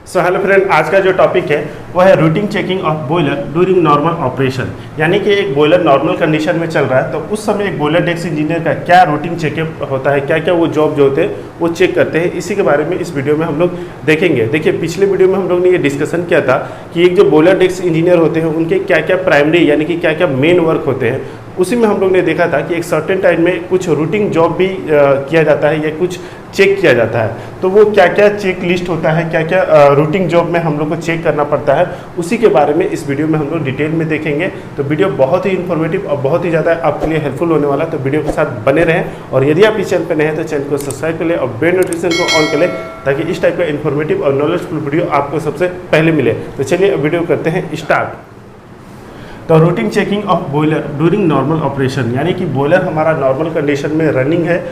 So hello friend, आज का जो टॉपिक है वो है routine checking of boiler during normal operation. यानी कि एक बॉयलर नॉर्मल कंडीशन में चल रहा है तो उस समय एक बॉयलर डेस्क इंजीनियर का क्या रूटीन चेकअप होता है, क्या क्या वो जॉब जो होते हैं वो चेक करते हैं, इसी के बारे में इस वीडियो में हम लोग देखेंगे। देखिए, पिछले वीडियो में हम लोग ने ये डिस्कशन किया था कि एक जो बॉयलर डेस्क इंजीनियर होते हैं उनके क्या क्या प्राइमरी यानी कि क्या क्या मेन वर्क होते हैं। उसी में हम लोग ने देखा था कि एक सर्टेन टाइम में कुछ रूटीन जॉब भी किया जाता है या कुछ चेक किया जाता है। तो वो क्या क्या चेक लिस्ट होता है, क्या क्या रूटीन जॉब में हम लोग को चेक करना पड़ता है, उसी के बारे में इस वीडियो में हम लोग डिटेल में देखेंगे। तो वीडियो बहुत ही इन्फॉर्मेटिव और बहुत ही ज़्यादा आपके लिए हेल्पफुल होने वाला है, तो वीडियो के साथ बने रहें। और यदि आप इस चैनल पर नए हैं तो चैनल को सब्सक्राइब कर लें और बेल नोटिफिकेशन को ऑन कर लें ताकि इस टाइप का इन्फॉर्मेटिव और नॉलेजफुल वीडियो आपको सबसे पहले मिले। तो चलिए अब वीडियो करते हैं स्टार्ट। तो routine checking of boiler during normal operation, यानी कि बॉयलर हमारा नॉर्मल कंडीशन में रनिंग है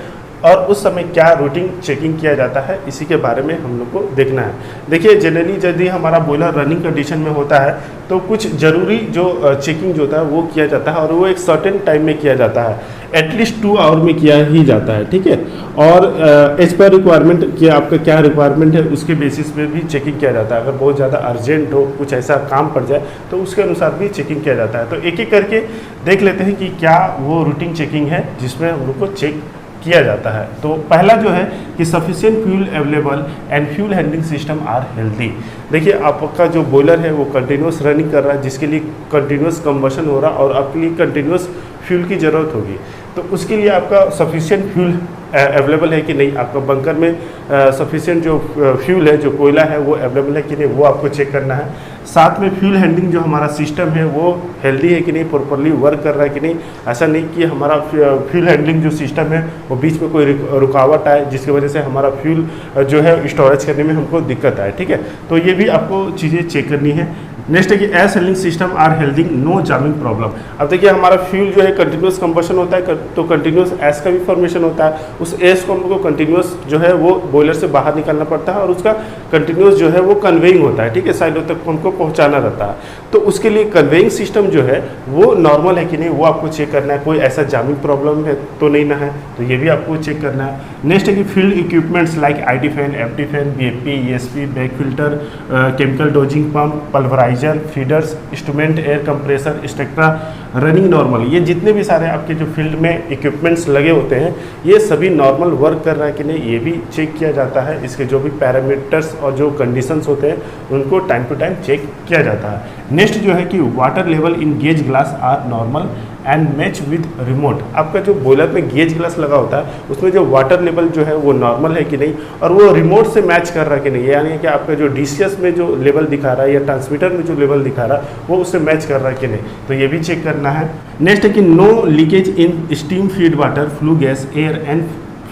और उस समय क्या रूटीन चेकिंग किया जाता है, इसी के बारे में हम लोग को देखना है। देखिए, जनरली यदि हमारा बॉयलर रनिंग कंडीशन में होता है तो कुछ ज़रूरी जो चेकिंग जो होता है वो किया जाता है और वो एक सर्टेन टाइम में किया जाता है, एटलीस्ट 2 आवर में किया ही जाता है, ठीक है। और एज पर रिक्वायरमेंट कि आपका क्या रिक्वायरमेंट है उसके बेसिस पे भी चेकिंग किया जाता है। अगर बहुत ज़्यादा अर्जेंट हो, कुछ ऐसा काम पड़ जाए तो उसके अनुसार भी चेकिंग किया जाता है। तो एक एक करके देख लेते हैं कि क्या वो रूटीन चेकिंग है जिसमें हम लोग को चेक किया जाता है। तो पहला जो है कि sufficient fuel available and fuel handling system are healthy. देखिए, आपका जो बॉयलर है वो कंटिन्यूस रनिंग कर रहा है, जिसके लिए कंटिन्यूस कंबशन हो रहा है और आपके लिए कंटिन्यूस फ्यूल की ज़रूरत होगी। तो उसके लिए आपका सफिशिएंट फ्यूल अवेलेबल है कि नहीं, आपका बंकर में सफिशिएंट जो फ्यूल है, जो कोयला है वो अवेलेबल है कि नहीं, वो आपको चेक करना है। साथ में फ्यूल हैंडलिंग जो हमारा सिस्टम है वो हेल्दी है कि नहीं, प्रॉपरली वर्क कर रहा है कि नहीं। ऐसा नहीं कि हमारा फ्यूल हैंडलिंग जो सिस्टम है वो बीच में कोई रुकावट आए जिसकी वजह से हमारा फ्यूल जो है स्टोरेज करने में हमको दिक्कत आए, ठीक है। तो ये भी आपको चीज़ें चेक करनी है। नेक्स्ट है कि air sealing system are healthy, no jamming problem. अब देखिए, हमारा फ्यूल जो है कंटिन्यूस कंबशन होता है तो कंटिन्यूस एस का भी फॉर्मेशन होता है। उस एस को हमको कंटिन्यूस जो है वो बॉयलर से बाहर निकालना पड़ता है और उसका कंटिन्यूस जो है वो कन्वेइंग होता है, ठीक है, साइडों तक हमको पहुंचाना रहता है। तो उसके लिए कन्वेइंग सिस्टम जो है वो नॉर्मल है कि नहीं, वो आपको चेक करना है। कोई ऐसा जामिंग प्रॉब्लम है तो नहीं ना है, तो ये भी आपको चेक करना है। नेक्स्ट है कि field equipments like IT fan, FT fan, BFP, ESP, back filter, chemical dosing pump, pulverizer, feeders, instrument, air compressor, etcetera running normal. ये जितने भी सारे आपके जो फील्ड में इक्विपमेंट्स लगे होते हैं ये सभी नॉर्मल वर्क कर रहा है कि नहीं, ये भी चेक किया जाता है। इसके जो भी पैरामीटर्स और जो कंडीशंस होते हैं उनको टाइम टू टाइम चेक किया जाता है। नेक्स्ट जो है कि water level in gauge glass are normal and match with remote. आपका जो बॉयलर में गेज ग्लास लगा होता है उसमें जो वाटर लेवल जो है वो नॉर्मल है कि नहीं और वो रिमोट से मैच कर रहा है कि नहीं, यानी कि आपका जो डीसीएस में जो लेवल दिखा रहा है या ट्रांसमीटर में जो लेवल दिखा रहा है वो उससे मैच कर रहा है कि नहीं, तो ये भी चेक करना है। नेक्स्ट है कि no leakage in steam feed water, flue gas, air and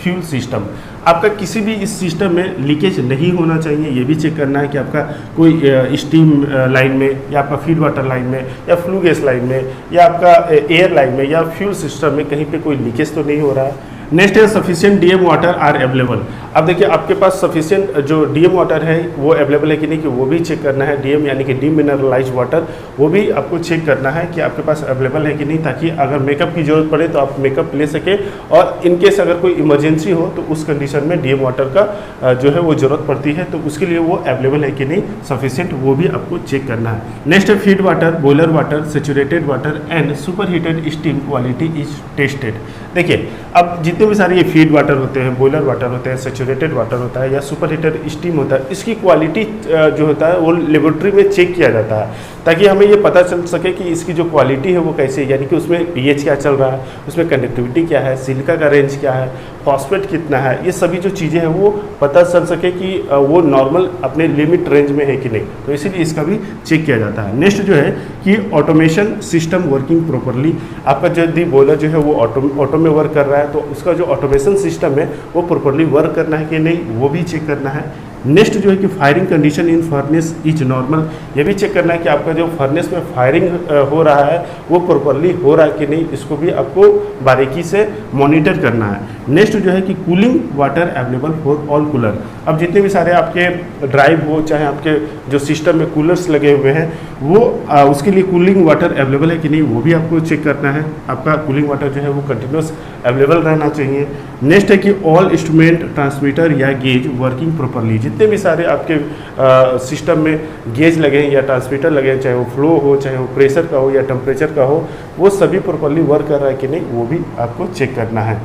fuel system. आपका किसी भी इस सिस्टम में लीकेज नहीं होना चाहिए, ये भी चेक करना है कि आपका कोई स्टीम लाइन में या आपका फीड वाटर लाइन में या फ्लू गैस लाइन में या आपका एयर लाइन में या फ्यूल सिस्टम में कहीं पे कोई लीकेज तो नहीं हो रहा है। नेक्स्ट है sufficient DM water are available. अब देखिए, आपके पास सफिशिएंट जो डीएम वाटर है वो अवेलेबल है कि नहीं, कि वो भी चेक करना है। डीएम यानी कि डीमिनरलाइज वाटर, वो भी आपको चेक करना है कि आपके पास अवेलेबल है कि नहीं, ताकि अगर मेकअप की ज़रूरत पड़े तो आप मेकअप ले सके और इनकेस अगर कोई इमरजेंसी हो तो उस कंडीशन में डीएम वाटर का जो है वो ज़रूरत पड़ती है, तो उसके लिए वो अवेलेबल है कि नहीं सफिशिएंट, वो भी आपको चेक करना है। नेक्स्ट है feed water, boiler water, saturated water and super heated steam quality is tested. देखिए, अब जितने भी सारे ये फीड वाटर होते हैं, बॉयलर वाटर होते हैं, सेचुरेटेड वाटर होता है या सुपर हीटेड स्टीम होता है, इसकी क्वालिटी जो होता है वो लेबोरेटरी में चेक किया जाता है ताकि हमें ये पता चल सके कि इसकी जो क्वालिटी है वो कैसी है, यानी कि उसमें पीएच क्या चल रहा है, उसमें कंडक्टिविटी क्या है, सिलिका का रेंज क्या है, फॉस्फेट कितना है, ये सभी जो चीज़ें हैं वो पता चल सके कि वो नॉर्मल अपने लिमिट रेंज में है कि नहीं, तो इसीलिए इसका भी चेक किया जाता है। नेक्स्ट जो है कि ऑटोमेशन सिस्टम वर्किंग प्रॉपरली। आपका यदि बॉयलर जो है वो ऑटो में वर्क कर रहा है तो उसका जो ऑटोमेशन सिस्टम है वो प्रॉपरली वर्क करना है कि नहीं, वो भी चेक करना है। नेक्स्ट जो है कि firing condition in furnace is normal. ये भी चेक करना है कि आपका जो फर्नेस में फायरिंग हो रहा है वो प्रॉपरली हो रहा है कि नहीं, इसको भी आपको बारीकी से मॉनिटर करना है। नेक्स्ट जो है कि cooling water available for all cooler. अब जितने भी सारे आपके ड्राइव हो चाहे आपके जो सिस्टम में कूलर्स लगे हुए हैं वो उसके लिए कूलिंग वाटर अवेलेबल है कि नहीं वो भी आपको चेक करना है। आपका कूलिंग वाटर जो है वो कंटिन्यूस अवेलेबल रहना चाहिए। नेक्स्ट है कि ऑल इंस्ट्रूमेंट ट्रांसमीटर या गेज वर्किंग प्रॉपरली। जितने भी सारे आपके सिस्टम में गेज लगे हैं या ट्रांसमीटर लगे हैं, चाहे वो फ्लो हो चाहे वो प्रेशर का हो या टेम्परेचर का हो, वो सभी प्रॉपरली वर्क कर रहा है कि नहीं वो भी आपको चेक करना है।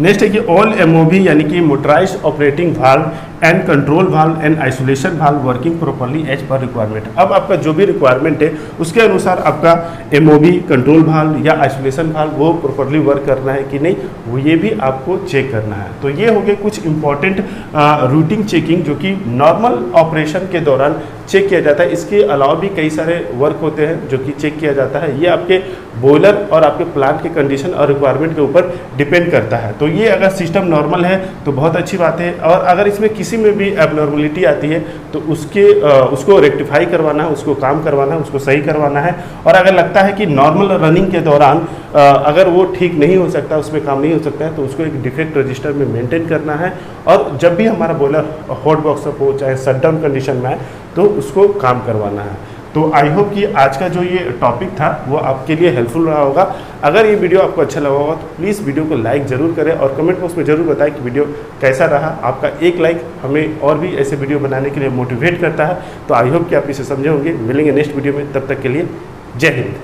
नेक्स्ट है कि ऑल एमओवी यानी कि motorised operating valve and control valve and isolation valve working properly as per requirement. अब आपका जो भी रिक्वायरमेंट है उसके अनुसार आपका एमओवी, कंट्रोल वाल्व या आइसोलेशन वाल्व वो प्रॉपरली वर्क करना है कि नहीं वो ये भी आपको चेक करना है। तो ये हो गए कुछ इंपॉर्टेंट रूटिंग चेकिंग जो कि नॉर्मल ऑपरेशन के दौरान चेक किया जाता है। इसके अलावा भी कई सारे वर्क होते हैं जो कि चेक किया जाता है। ये आपके बॉयलर और आपके प्लांट के कंडीशन और रिक्वायरमेंट के ऊपर डिपेंड करता है। तो ये अगर सिस्टम नॉर्मल है तो बहुत अच्छी बात है, और अगर इसमें किसी में भी एबनॉर्मलिटी आती है तो उसको रेक्टिफाई करवाना है, उसको काम करवाना है, उसको सही करवाना है। और अगर लगता है कि नॉर्मल रनिंग के दौरान अगर वो ठीक नहीं हो सकता, उसमें काम नहीं हो सकता है, तो उसको एक डिफेक्ट रजिस्टर में मेंटेन करना है। और जब भी हमारा बॉयलर हॉट बॉक्स हो चाहे शटडाउन कंडीशन में है तो उसको काम करवाना है। तो आई होप कि आज का जो ये टॉपिक था वो आपके लिए हेल्पफुल रहा होगा। अगर ये वीडियो आपको अच्छा लगा होगा तो प्लीज़ वीडियो को लाइक ज़रूर करें और कमेंट बॉक्स में ज़रूर बताएं कि वीडियो कैसा रहा। आपका एक लाइक हमें और भी ऐसे वीडियो बनाने के लिए मोटिवेट करता है। तो आई होप कि आप इसे समझे होंगे। मिलेंगे नेक्स्ट वीडियो में, तब तक के लिए जय हिंद।